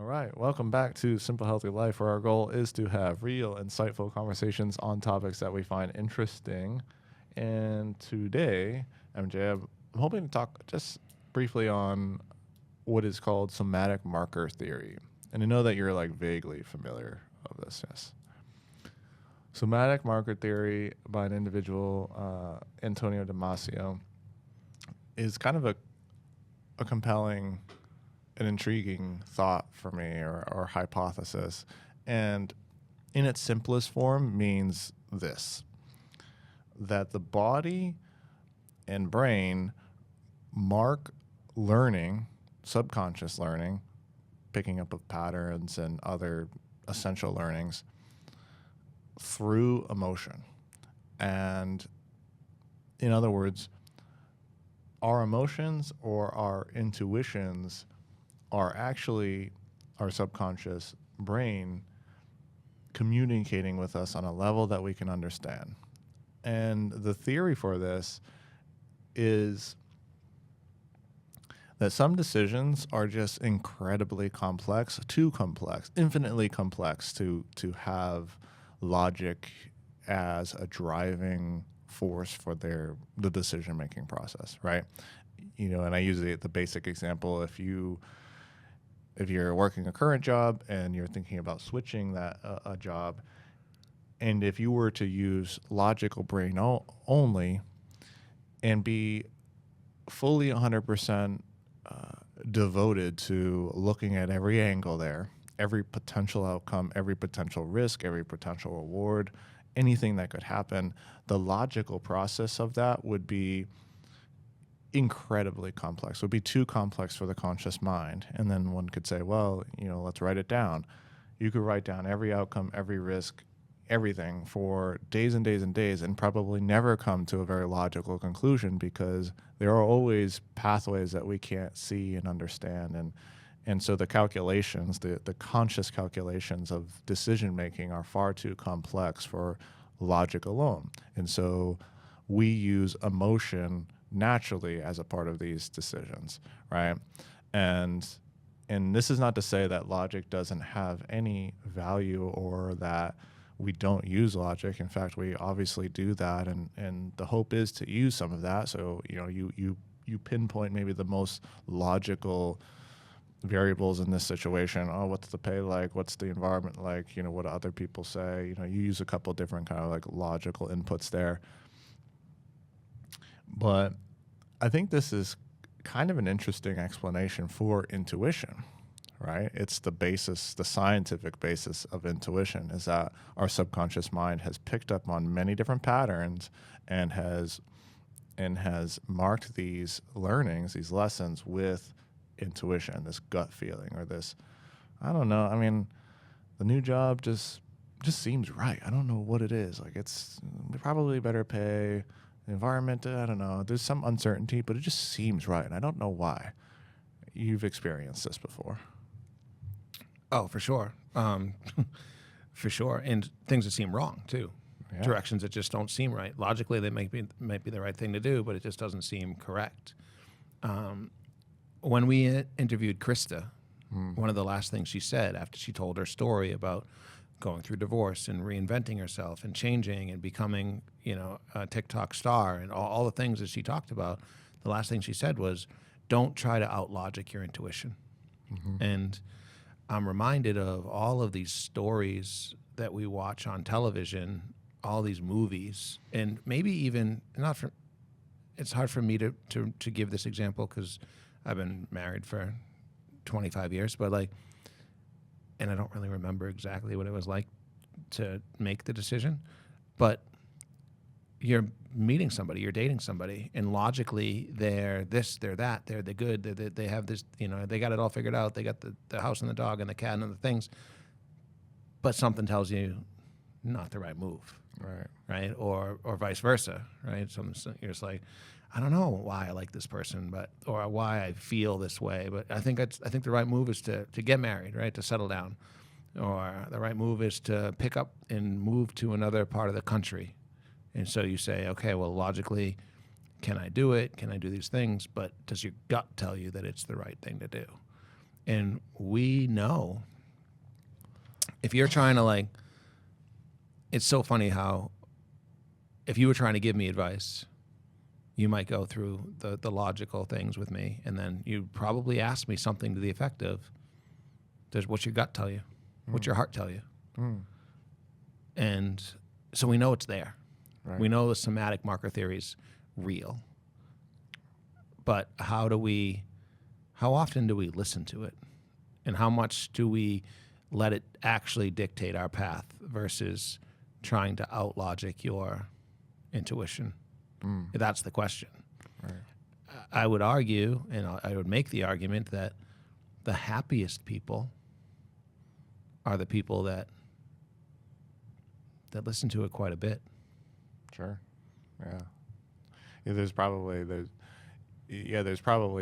All right, welcome back to Simple Healthy Life, where our goal is to have real, insightful conversations on topics that we find interesting. And today, MJ, I'm hoping to talk just briefly on what is called somatic marker theory. And I know that you're like vaguely familiar of this, yes. Somatic marker theory by an individual, Antonio Damasio, is kind of a compelling, an intriguing thought for me, or hypothesis. And in its simplest form means this, that the body and brain mark learning, subconscious learning, picking up of patterns and other essential learnings through emotion. And in other words, our emotions or our intuitions are actually our subconscious brain communicating with us on a level that we can understand. And the theory for this is that some decisions are just incredibly complex, too complex, infinitely complex to have logic as a driving force for the decision-making process, right? And I use the basic example. If you're working a current job and you're thinking about switching a job, and if you were to use logical brain only and be fully 100% devoted to looking at every angle there, every potential outcome, every potential risk, every potential reward, anything that could happen, the logical process of that would be incredibly complex. It would be too complex for the conscious mind. And then one could say, well, let's write it down. You could write down every outcome, every risk, everything for days and days and days, and probably never come to a very logical conclusion, because there are always pathways that we can't see and understand. And so the calculations, the conscious calculations of decision making are far too complex for logic alone. And so we use emotion naturally as a part of these decisions, right? And this is not to say that logic doesn't have any value or that we don't use logic. In fact, we obviously do that, and the hope is to use some of that. So you pinpoint maybe the most logical variables in this situation. Oh, what's the pay like? What's the environment like? What do other people say? You use a couple different kind of like logical inputs there. But I think this is kind of an interesting explanation for intuition, right? It's the basis, the scientific basis of intuition, is that our subconscious mind has picked up on many different patterns and has marked these learnings, these lessons, with intuition, this gut feeling, or this, I don't know. I mean, the new job just seems right. I don't know what it is. Like, it's probably better pay. The environment, I don't know. There's some uncertainty, but it just seems right, and I don't know why. You've experienced this before. Oh, for sure. For sure. And things that seem wrong, too. Yeah. Directions that just don't seem right. Logically, they might be the right thing to do, but it just doesn't seem correct. When we interviewed Krista, one of the last things she said after she told her story about going through divorce and reinventing herself and changing and becoming, a TikTok star and all the things that she talked about, the last thing she said was, don't try to out-logic your intuition. Mm-hmm. And I'm reminded of all of these stories that we watch on television, all these movies, and maybe even it's hard for me to give this example because I've been married for 25 years, but and I don't really remember exactly what it was like to make the decision, but you're meeting somebody, you're dating somebody, and logically they're this, they're that, they're the good, they have this, they got it all figured out, they got the house and the dog and the cat and the things, but something tells you not the right move, right, or vice versa, right? You're just like, I don't know why I like this person, or why I feel this way, but I think the right move is to get married, right, to settle down, or the right move is to pick up and move to another part of the country. And so you say, okay, well, logically, can I do it? Can I do these things? But does your gut tell you that it's the right thing to do? And we know if you're trying to like, it's so funny how if you were trying to give me advice, you might go through the logical things with me, and then you probably ask me something to the effect of, what's your gut tell you? What's your heart tell you? And so we know it's there. Right. We know the somatic marker theory is real. But how often do we listen to it? And how much do we let it actually dictate our path versus trying to out-logic your intuition? That's the question. Right. I would argue, and I would make the argument that the happiest people are the people that listen to it quite a bit. Sure. Yeah. There's probably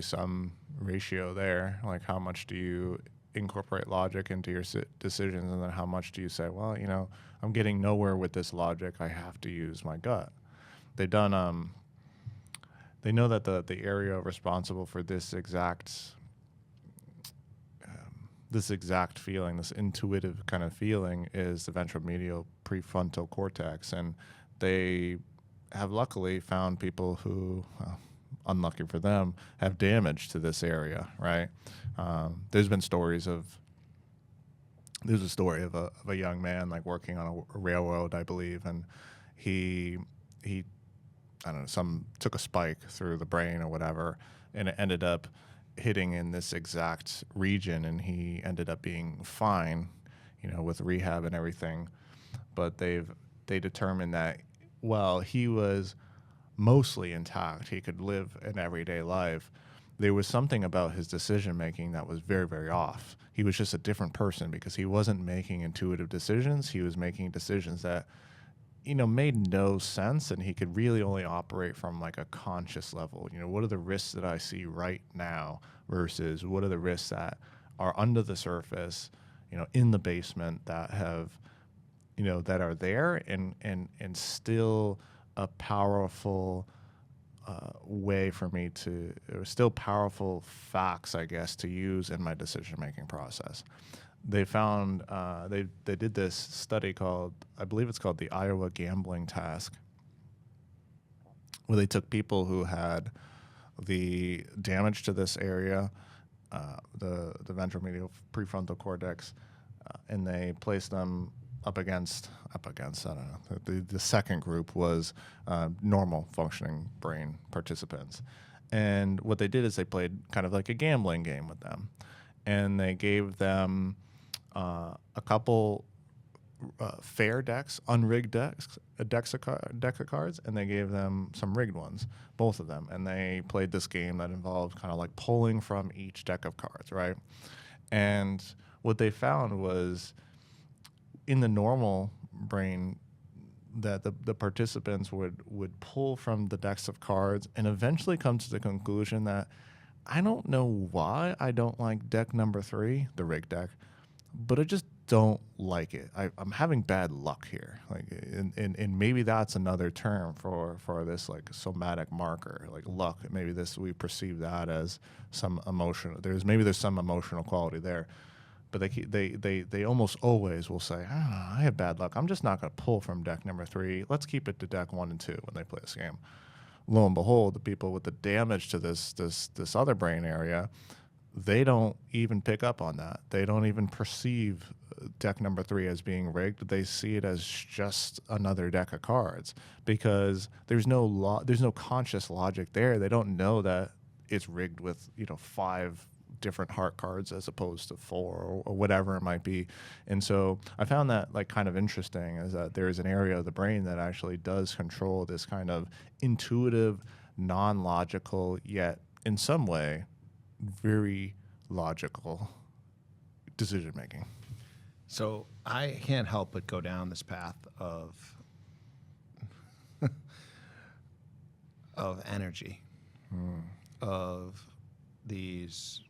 some ratio there. Like, how much do you incorporate logic into your decisions, and then how much do you say, well, I'm getting nowhere with this logic, I have to use my gut. They've done they know that the area responsible for this exact feeling, this intuitive kind of feeling, is the ventromedial prefrontal cortex. And they have luckily found people who, unlucky for them, have damage to this area, right? There's a story of a young man like working on a railroad, I believe, and he I don't know, took a spike through the brain or whatever, and it ended up hitting in this exact region, and he ended up being fine, with rehab and everything. But they determined that, well, he was mostly intact, he could live an everyday life. There was something about his decision making that was very, very off. He was just a different person because he wasn't making intuitive decisions. He was making decisions that made no sense, and he could really only operate from like a conscious level. What are the risks that I see right now versus what are the risks that are under the surface, in the basement, that have, that are there, and still a powerful way for me to, still powerful facts, I guess, to use in my decision-making process. They found, they did this study called, I believe it's called the Iowa Gambling Task, where they took people who had the damage to this area, the ventromedial prefrontal cortex, and they placed them up against, I don't know. The second group was normal functioning brain participants. And what they did is they played kind of like a gambling game with them. And they gave them a couple fair decks, unrigged decks, a deck of cards, and they gave them some rigged ones, both of them. And they played this game that involved kind of like pulling from each deck of cards, right? And what they found was, in the normal brain, that the participants would pull from the decks of cards and eventually come to the conclusion that, I don't know why I don't like deck number 3, the rigged deck, but I just don't like it. I'm having bad luck here. Like, and maybe that's another term for this like somatic marker, like luck. Maybe we perceive that as some emotional. There's some emotional quality there. But they almost always will say, I have bad luck. I'm just not going to pull from deck number 3. Let's keep it to deck 1 and 2 when they play this game. Lo and behold, the people with the damage to this other brain area, they don't even pick up on that. They don't even perceive deck number 3 as being rigged. They see it as just another deck of cards because there's no conscious logic there. They don't know that it's rigged with 5 different heart cards as opposed to 4 or whatever it might be. And so I found that like kind of interesting, is that there is an area of the brain that actually does control this kind of intuitive, non-logical, yet in some way very logical decision making. So I can't help but go down this path of energy, of these.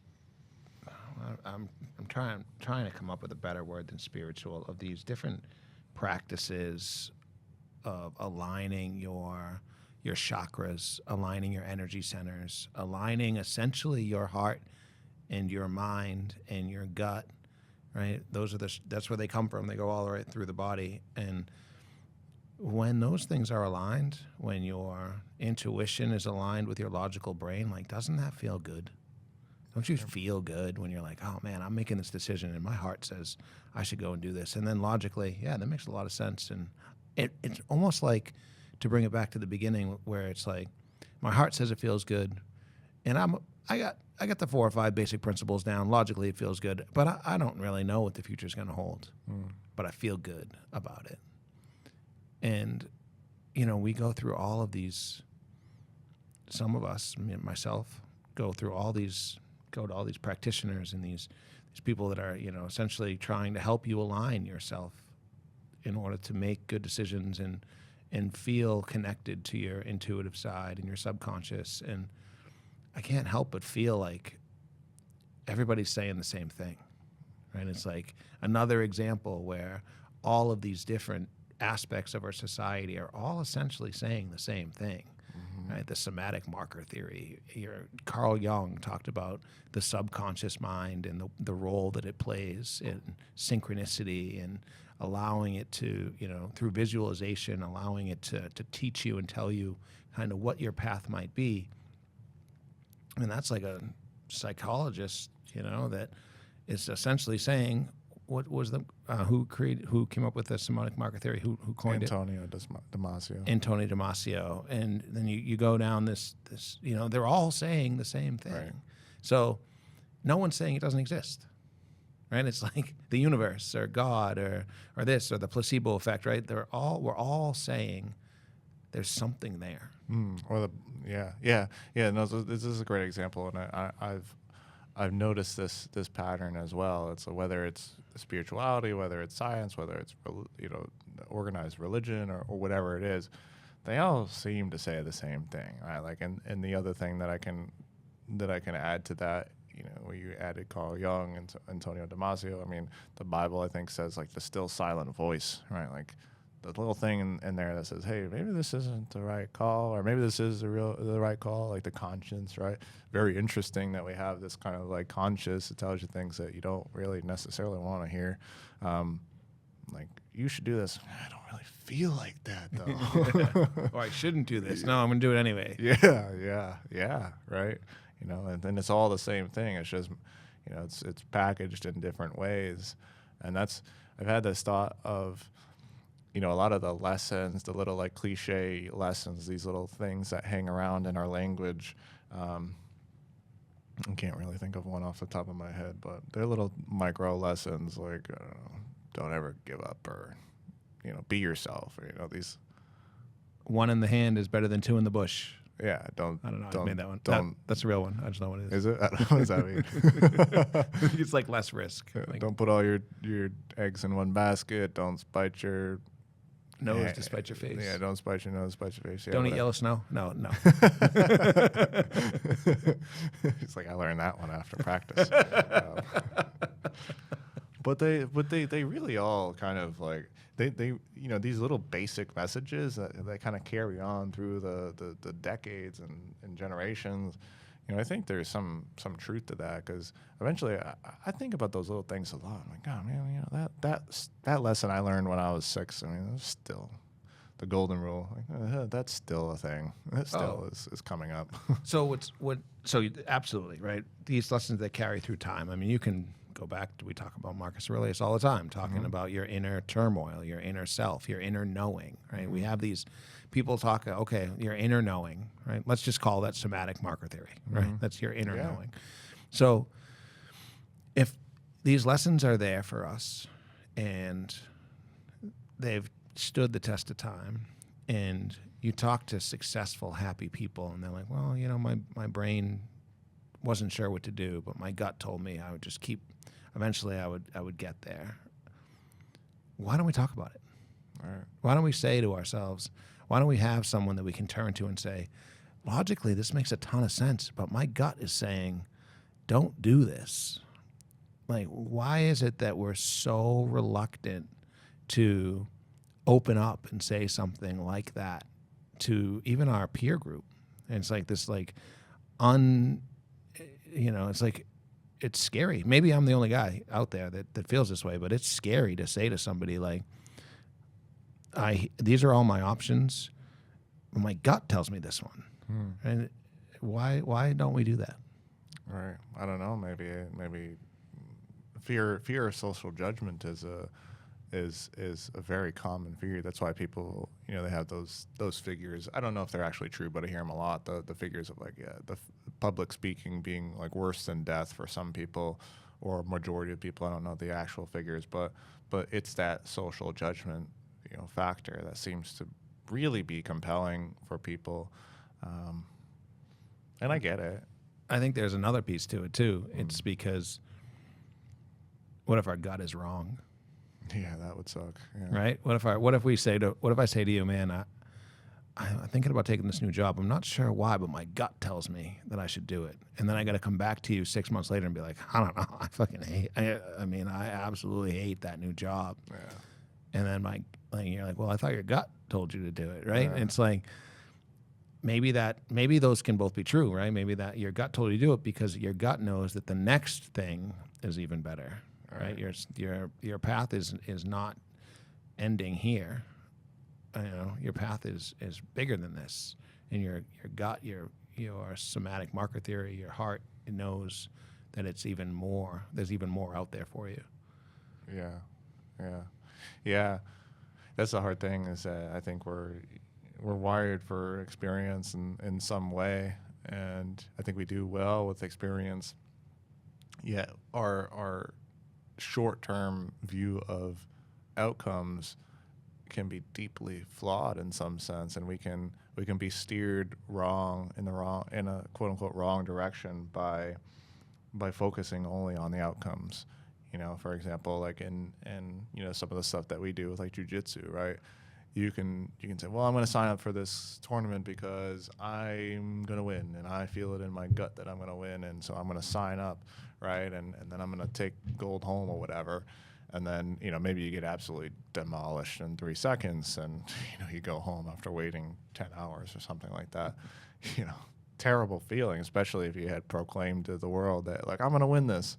I'm trying to come up with a better word than spiritual, of these different practices of aligning your chakras, aligning your energy centers, aligning essentially your heart and your mind and your gut, right? That's where they come from. They go all right through the body. And when those things are aligned, when your intuition is aligned with your logical brain, like, doesn't that feel good? Don't you feel good when you're like, oh man, I'm making this decision and my heart says I should go and do this? And then logically, yeah, that makes a lot of sense. And it's almost like, to bring it back to the beginning, where it's like, my heart says it feels good, and I got the 4 or 5 basic principles down. Logically, it feels good, but I don't really know what the future is going to hold. But I feel good about it. And we go through all of these. Some of us, myself, go to all these practitioners and these people that are essentially trying to help you align yourself in order to make good decisions and feel connected to your intuitive side and your subconscious. And I can't help but feel like everybody's saying the same thing, right? It's like another example where all of these different aspects of our society are all essentially saying the same thing, right? The somatic marker theory. Carl Jung talked about the subconscious mind and the role that it plays in synchronicity and allowing it to, through visualization, allowing it to teach you and tell you kind of what your path might be. And that's like a psychologist, that is essentially saying, what was who came up with the somatic marker theory? Who coined Antonio Damasio. Antonio Damasio. And then you go down this, they're all saying the same thing. Right. So no one's saying it doesn't exist, right? It's like the universe or God or this or the placebo effect, right? We're all saying there's something there. No, this is a great example, and I've noticed this pattern as well. It's whether it's spirituality, whether it's science, whether it's organized religion or whatever it is, they all seem to say the same thing, right? Like, and the other thing that I can add to that, where you added Carl Jung and Antonio Damasio. I mean, the Bible, I think, says like the still silent voice, right? Like the little thing in there that says, hey, maybe this isn't the right call, or maybe this is the right call, like the conscience, right? Very interesting that we have this kind of like conscience. It tells you things that you don't really necessarily want to hear. Like, you should do this. I don't really feel like that, though. Or I shouldn't do this. No, I'm going to do it anyway. Yeah, right? And then it's all the same thing. It's just, it's packaged in different ways. And I've had this thought of, a lot of the lessons, the little like cliche lessons, these little things that hang around in our language. I can't really think of one off the top of my head, but they're little micro lessons like, don't ever give up, or, be yourself, or, these. One in the hand is better than 2 in the bush. Yeah, I don't know. I made that one. Don't. That's a real one. I just know what it is. Is it? I don't know. What does that mean? It's like less risk. Don't put all your eggs in one basket. Don't spite your nose to spite your face. Yeah, don't spite your nose, spite your face. Yeah, don't eat yellow snow. No. It's like, I learned that one after practice. But they really all kind of like they these little basic messages that kind of carry on through the decades and generations. I think there's some truth to that, because eventually I think about those little things a lot. I'm like, oh man, that lesson I learned when I was 6. I mean, it's still the golden rule. Like, that's still a thing. That still is coming up. So absolutely right. These lessons that carry through time. I mean, you can go back. We talk about Marcus Aurelius all the time, talking about your inner turmoil, your inner self, your inner knowing. Right. We have these people talk. Okay, your inner knowing. Right. Let's just call that somatic marker theory. Right. That's your inner knowing. So, if these lessons are there for us, and they've stood the test of time, and you talk to successful, happy people, and they're like, well, my brain wasn't sure what to do, but my gut told me I would just keep. Eventually, I would get there. Why don't we talk about it? All right. Why don't we say to ourselves, why don't we have someone that we can turn to and say, logically, this makes a ton of sense, but my gut is saying, don't do this. Like, why is it that we're so reluctant to open up and say something like that to even our peer group? And it's like this, it's like it's scary. Maybe I'm the only guy out there that feels this way, but it's scary to say to somebody like, these are all my options. My gut tells me this one. And why don't we do that? Right. I don't know. Maybe fear of social judgment is a very common fear. That's why people, they have those figures. I don't know if they're actually true, but I hear them a lot. The figures of the public speaking being like worse than death for some people, or majority of people. I don't know the actual figures, but it's that social judgment, factor that seems to really be compelling for people. And I get it. I think there's another piece to it too. It's because what if our gut is wrong? Yeah, that would suck. Yeah. Right? What if I say to you, man, I'm thinking about taking this new job. I'm not sure why, but my gut tells me that I should do it. And then I got to come back to you 6 months later and be like, I don't know. I fucking hate. I absolutely hate that new job. Yeah. And then you're like, well, I thought your gut told you to do it, right? And it's like, maybe those can both be true, right? Maybe that your gut told you to do it because your gut knows that the next thing is even better, right? Your path is not ending here. Your path is bigger than this, and your gut, your somatic marker theory, your heart knows that it's even more. There's even more out there for you. Yeah. That's the hard thing, is that I think we're wired for experience in some way, and I think we do well with experience. Yet our short-term view of outcomes can be deeply flawed in some sense, and we can be steered in a quote unquote wrong direction by focusing only on the outcomes. For example, like in some of the stuff that we do with like jujitsu, right? You can say, well, I'm going to sign up for this tournament because I'm going to win, and I feel it in my gut that I'm going to win, and so I'm going to sign up, right? And then I'm going to take gold home or whatever. And then, maybe you get absolutely demolished in 3 seconds, and, you go home after waiting 10 hours or something like that. Terrible feeling, especially if you had proclaimed to the world that, like, I'm going to win this.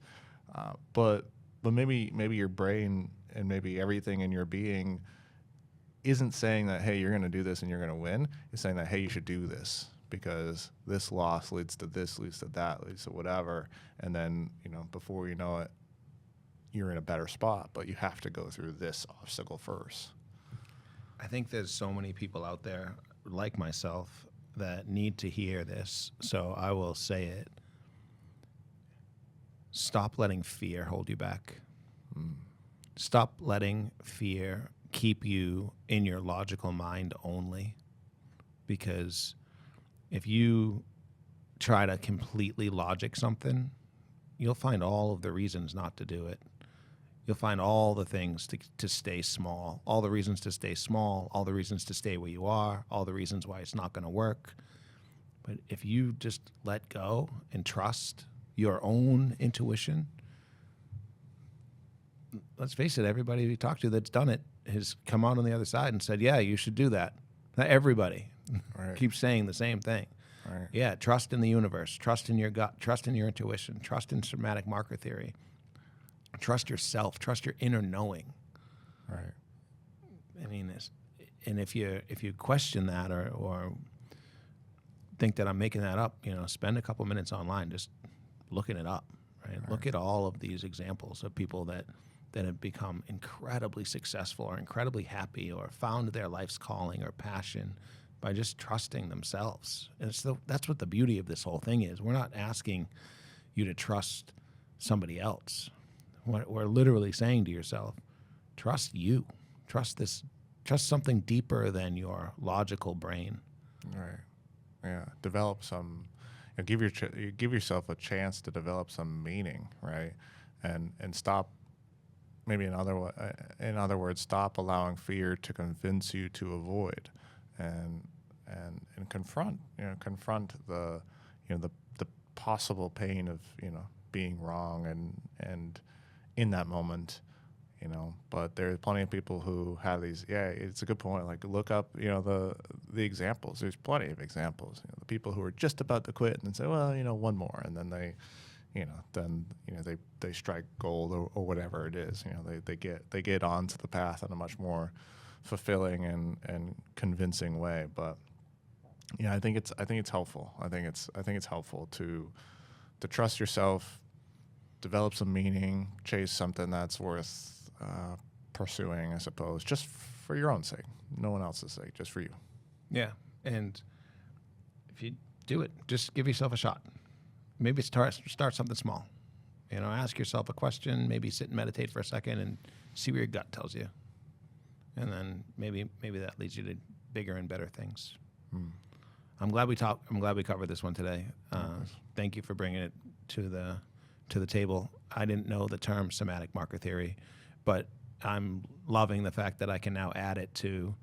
But maybe your brain and maybe everything in your being isn't saying that, hey, you're going to do this and you're going to win. It's saying that, hey, you should do this because this loss leads to this, leads to that, leads to whatever. And then, before you know it, you're in a better spot, but you have to go through this obstacle first. I think there's so many people out there like myself that need to hear this, so I will say it. Stop letting fear hold you back. Stop letting fear keep you in your logical mind only, because if you try to completely logic something, you'll find all of the reasons not to do it. You'll find all the things to stay small, all the reasons to stay small, all the reasons to stay where you are, all the reasons why it's not going to work. But if you just let go and trust your own intuition, let's face it, everybody we talk to that's done it has come out on the other side and said, yeah, you should do that. Not everybody keeps saying the same thing. Right. Yeah, trust in the universe, trust in your gut, trust in your intuition, trust in somatic marker theory. Trust yourself. Trust your inner knowing. Right. And if you question that or think that I'm making that up, spend a couple minutes online just looking it up. Right. Look at all of these examples of people that have become incredibly successful or incredibly happy or found their life's calling or passion by just trusting themselves. And that's what the beauty of this whole thing is. We're not asking you to trust somebody else. We're literally saying to yourself, trust you. Trust something deeper than your logical brain. Right. Yeah. Develop some. Give yourself a chance to develop some meaning, right? And stop. Maybe in other words, stop allowing fear to convince you to avoid, and confront the possible pain of being wrong and in that moment, but there's plenty of people who have these. Yeah, it's a good point. Like, look up, the examples. There's plenty of examples. The people who are just about to quit and say, well, one more, and then they, then they strike gold or whatever it is. They get onto the path in a much more fulfilling and convincing way. But yeah, I think it's helpful. I think it's helpful to trust yourself, develop some meaning, chase something that's worth pursuing, I suppose, just for your own sake, no one else's sake, just for you. Yeah, and if you do it, just give yourself a shot. Maybe start something small. Ask yourself a question, maybe sit and meditate for a second and see what your gut tells you. And then maybe that leads you to bigger and better things. I'm glad we covered this one today. Thank you for bringing it to the table. I didn't know the term somatic marker theory, but I'm loving the fact that I can now add it to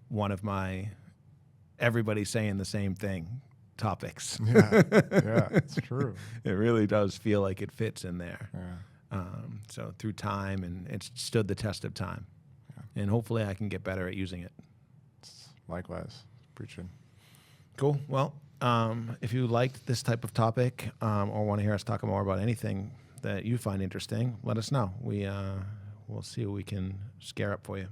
one of my everybody saying the same thing topics. Yeah, it's true. It really does feel like it fits in there. Yeah. So through time, and it's stood the test of time. Yeah. And hopefully I can get better at using it. Likewise. Preaching. Cool. Well, if you liked this type of topic or want to hear us talk more about anything that you find interesting, let us know. We'll see what we can scare up for you.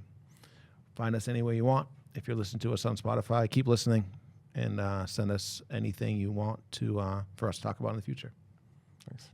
Find us any way you want. If you're listening to us on Spotify, keep listening and send us anything you want for us to talk about in the future. Thanks.